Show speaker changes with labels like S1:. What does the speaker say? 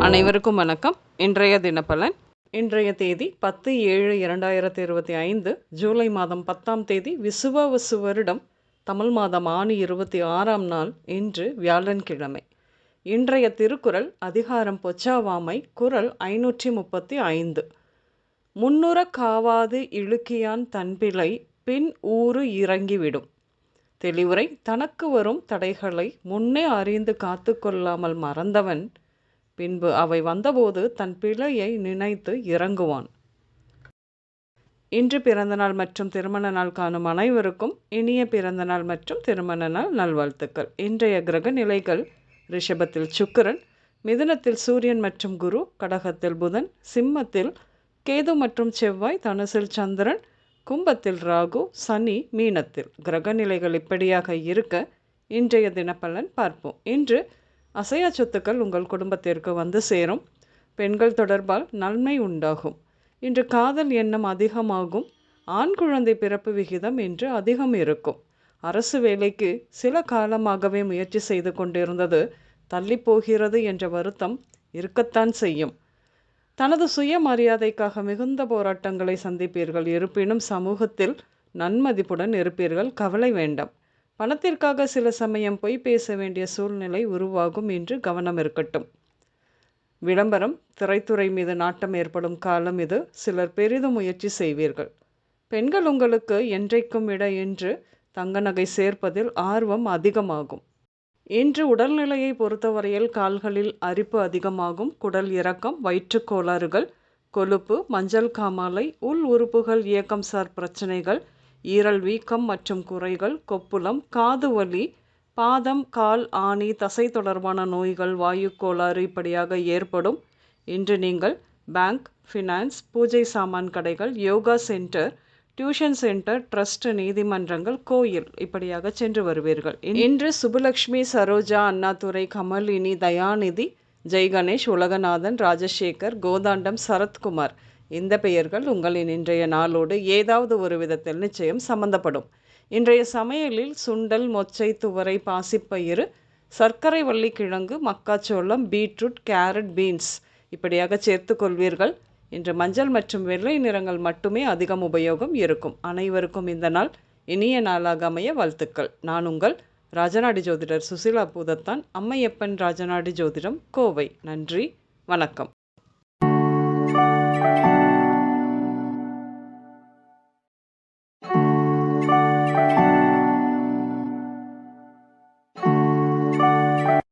S1: அனைவருக்கும் வணக்கம். இன்றைய தினப்பலன். இன்றைய தேதி 10/7/2025, ஜூலை மாதம் 10ஆம் தேதி, விசுவாவசு வருடம், தமிழ் மாதம் ஆனி 26ஆம் நாள். இன்று வியாழன்கிழமை. இன்றைய திருக்குறள் அதிகாரம் பொச்சாவாமை, குறள் 535. முன்னுறக் காவாது இழுக்கியான் தன்பிழை பின் ஊறு இறங்கிவிடும். தெளிவுரை: தனக்கு வரும் தடைகளை முன்னே அறிந்து காத்து கொள்ளாமல் மறந்தவன் பின்பு அவை வந்தபோது தன் பிழையை நினைத்து இறங்குவான். இன்று பிறந்தநாள் மற்றும் திருமண நாள் காணும் அனைவருக்கும் இனிய பிறந்தநாள் மற்றும் திருமண நாள் நல்வாழ்த்துக்கள். இன்றைய கிரக நிலைகள்: ரிஷபத்தில் சுக்கிரன், மிதுனத்தில் சூரியன் மற்றும் குரு, கடகத்தில் புதன், சிம்மத்தில் கேது மற்றும் செவ்வாய், தனுசில் சந்திரன், கும்பத்தில் ராகு, சனி, மீனத்தில். கிரக நிலைகள் இப்படியாக இருக்க இன்றைய தினப்பலன் பார்ப்போம். இன்று அசையா சொத்துக்கள் உங்கள் குடும்பத்திற்கு வந்து சேரும். பெண்கள் தொடர்பால் நன்மை உண்டாகும். இன்று காதல் எண்ணம் அதிகமாகும். ஆண் குழந்தை பிறப்பு விகிதம் இன்று அதிகம் இருக்கும். அரசு வேலைக்கு சில காலமாகவே முயற்சி செய்து கொண்டிருந்தது தள்ளி போகிறது என்ற வருத்தம் இருக்கத்தான் செய்யும். தனது சுயமரியாதைக்காக மிகுந்த போராட்டங்களை சந்திப்பீர்கள். இருப்பினும் சமூகத்தில் நன்மதிப்புடன் இருப்பீர்கள். கவலை வேண்டாம். பணத்திற்காக சில சமயம் பொய் பேச வேண்டிய சூழ்நிலை உருவாகும். இன்று கவனம் இருக்கட்டும். விளம்பரம், திரைத்துறை மீது நாட்டம் ஏற்படும் காலம் இது. சிலர் பெரிதும் முயற்சி செய்வீர்கள். பெண்கள் உங்களுக்கு என்றைக்கும் விட இன்று தங்க நகை சேர்ப்பதில் ஆர்வம் அதிகமாகும். இன்று உடல்நிலையை பொறுத்தவரையில் கால்களில் அரிப்பு அதிகமாகும். குடல் இறக்கம், வயிற்றுக் கோளாறுகள், கொழுப்பு, மஞ்சள் காமாலை, உள் உறுப்புகள் இயக்கம் சார் பிரச்சனைகள், ஈரல் வீக்கம் மற்றும் குறைகள், கொப்புளம், காது வலி, பாதம், கால், ஆணி, தசை தொடர்பான நோய்கள், வாயு கோளாறு இப்படியாக ஏற்படும். இன்று நீங்கள் பேங்க், ஃபினான்ஸ், பூஜை சாமான் கடைகள், yoga centre, tuition centre, trust, நீதிமன்றங்கள், கோயில் இப்படியாக சென்று வருவீர்கள். இன்று சுபலக்ஷ்மி, சரோஜா, அண்ணாதுரை, கமலினி, தயாநிதி, ஜெய்கணேஷ், உலகநாதன், ராஜசேகர், கோதாண்டம், சரத்குமார் இந்த பெயர்கள் உங்களின் இன்றைய நாளோடு ஏதாவது ஒரு விதத்தில் நிச்சயம் சம்பந்தப்படும். இன்றைய சமையலில் சுண்டல், மொச்சை, துவரை, பாசிப்பயிறு, சர்க்கரை வள்ளி கிழங்கு, மக்காச்சோளம், பீட்ரூட், கேரட், பீன்ஸ் இப்படியாக சேர்த்து கொள்வீர்கள். இன்று மஞ்சள் மற்றும் வெள்ளை நிறங்கள் மட்டுமே அதிகம் உபயோகம் இருக்கும். அனைவருக்கும் இந்த நாள் இனிய நாளாக அமைய வாழ்த்துக்கள். நான் உங்கள் ராஜநாடி ஜோதிடர் சுசிலா பூதத்தான், அம்மையப்பன் ராஜநாடி ஜோதிடம், கோவை. நன்றி, வணக்கம்.